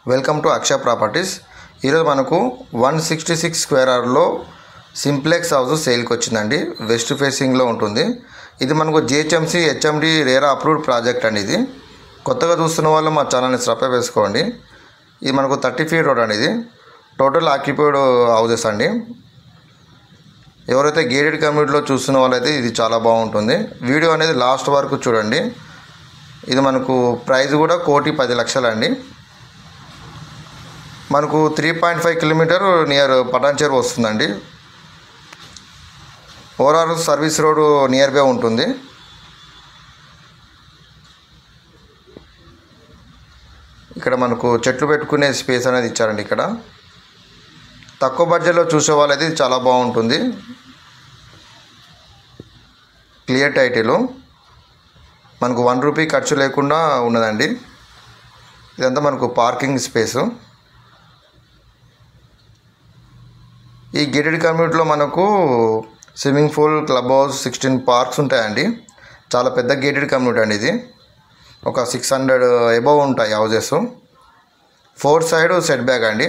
Welcome to Akshaya properties. ఈరోజు మనకు 166 square యార్డ్లో సింప్లెక్స్ హౌస్ సేల్కి వచ్చిందండి. వెస్ట్ ఫేసింగ్లో ఉంటుంది. ఇది మనకు GHMC HMD RERA approved project అండి. ఇది కొత్తగా చూస్తున్న వాళ్ళు మా ఛానల్ని సబ్స్క్రైబ్ చేసుకోండి. ఇది మనకు 30 feet రోడ్ అండి. ఇది టోటల్ ఆక్యుపైడ్ హౌసెస్ అండి. ఎవరైతే గేటెడ్ కమ్యూనిటీలో చూస్తున్న వాళ్ళైతే ఇది చాలా బాగుంటుంది. వీడియో అనేది లాస్ట్ వరకు చూడండి. ఇది మనకు ప్రైస్ కూడా 1,10,00,000 అండి. మనకు 3.5 కిలోమీటర్ నియర్ పటాన్చేరు వస్తుందండి. Overall service road near by ఉంటుంది. ఇక్కడ మనకు చెట్లు పెట్టుకునే స్పేస్ అనేది ఇచ్చారండి. ఇక్కడ తక్కువ బడ్జెట్లో చూసే వాళ్ళైతే ఇది చాలా బాగుంటుంది. క్లియర్ టైటిల్, మనకు 1 రూపీ ఖర్చు లేకుండా ఉన్నదండి. ఇదంతా మనకు పార్కింగ్ స్పేసు. ఈ గేటెడ్ కమ్యూనిటీలో మనకు swimming pool, club house, 16 parks ఉంటాయండి. చాలా పెద్ద గేటెడ్ కమ్యూనిటీ అండి. ఇది ఒక 600 అబవ్ ఉంటాయి హౌజెస్. 4 సైడ్ సెట్ బ్యాక్ అండి.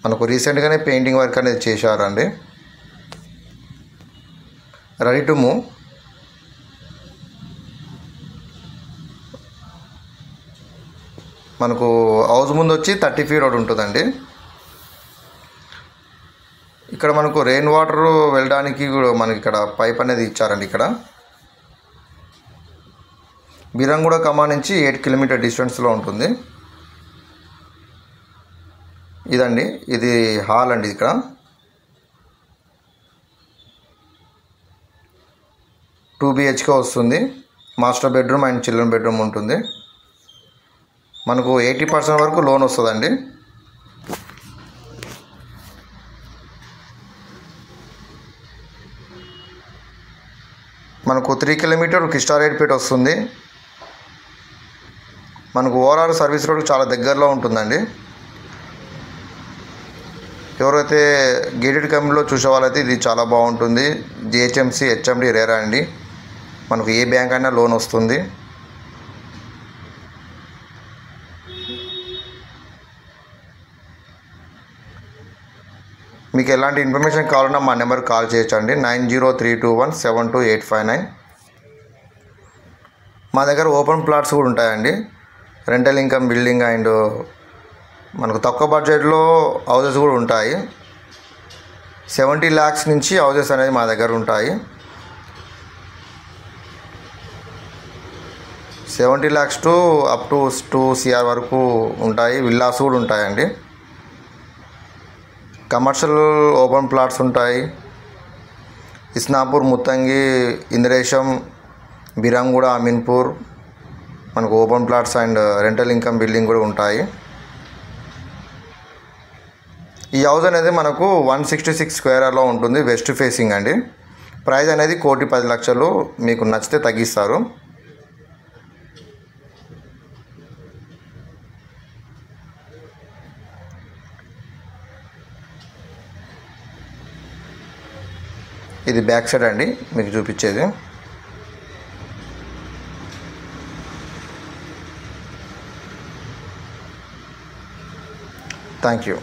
మనకు రీసెంట్గానే పెయింటింగ్ వర్క్ అనేది చేశారండి. Ready to move. మనకు హౌస్ ముందు వచ్చి 30 feet రోడ్ ఉంటుందండి. ఇక్కడ మనకు రెయిన్ వాటర్ వెళ్ళడానికి కూడా మనకి ఇక్కడ పైప్ అనేది ఇచ్చారండి. ఇక్కడ బిరంగూడ కమాన్ నుంచి 8 kilometer డిస్టెన్స్లో ఉంటుంది. ఇదండి, ఇది హాల్ అండి. ఇక్కడ టూ BHK వస్తుంది. Master bedroom and children bedroom ఉంటుంది. మనకు 80% వరకు లోన్ వస్తుందండి. మనకు 3 kilometer కిస్టారేట్పేట వస్తుంది. మనకు ఓవరాల్ సర్వీస్ రోడ్ చాలా దగ్గరలో ఉంటుందండి. ఎవరైతే గేటెడ్ కమ్యూనిటీలో చూసే వాళ్ళైతే ఇది చాలా బాగుంటుంది. జిహెచ్ఎంసి హెచ్ఎండి రేరా అండి. మనకు ఏ బ్యాంక్ అయినా లోన్ వస్తుంది. మీకు ఎలాంటి ఇన్ఫర్మేషన్ కావాలన్నా మా నెంబర్కి కాల్ చేయొచ్చండి. 9032172859. మా దగ్గర ఓపెన్ ప్లాట్స్ కూడా ఉంటాయండి. రెంటల్ ఇన్కమ్ బిల్డింగ్ అండ్ మనకు తక్కువ బడ్జెట్లో హౌజెస్ కూడా ఉంటాయి. 70 lakhs నుంచి హౌజెస్ అనేది మా దగ్గర ఉంటాయి. 70 lakhs to up to 2 CR వరకు ఉంటాయి. విల్లాస్ కూడా ఉంటాయండి. కమర్షియల్ ఓపెన్ ప్లాట్స్ ఉంటాయి. ఇస్నాపూర్, ముత్తంగి, ఇంద్రేశం, బిరంగూడ, అమీన్పూర్ మనకు open plots and rental income building కూడా ఉంటాయి. ఈ హౌస్ అనేది మనకు 166 స్క్వేర్ యార్డ్లో ఉంటుంది. వెస్ట్ ఫేసింగ్ అండి. ప్రైస్ అనేది 1,10,00,000. మీకు నచ్చితే తగ్గిస్తారు. ఇది బ్యాక్ సైడ్ అండి మీకు చూపించేది. Thank you.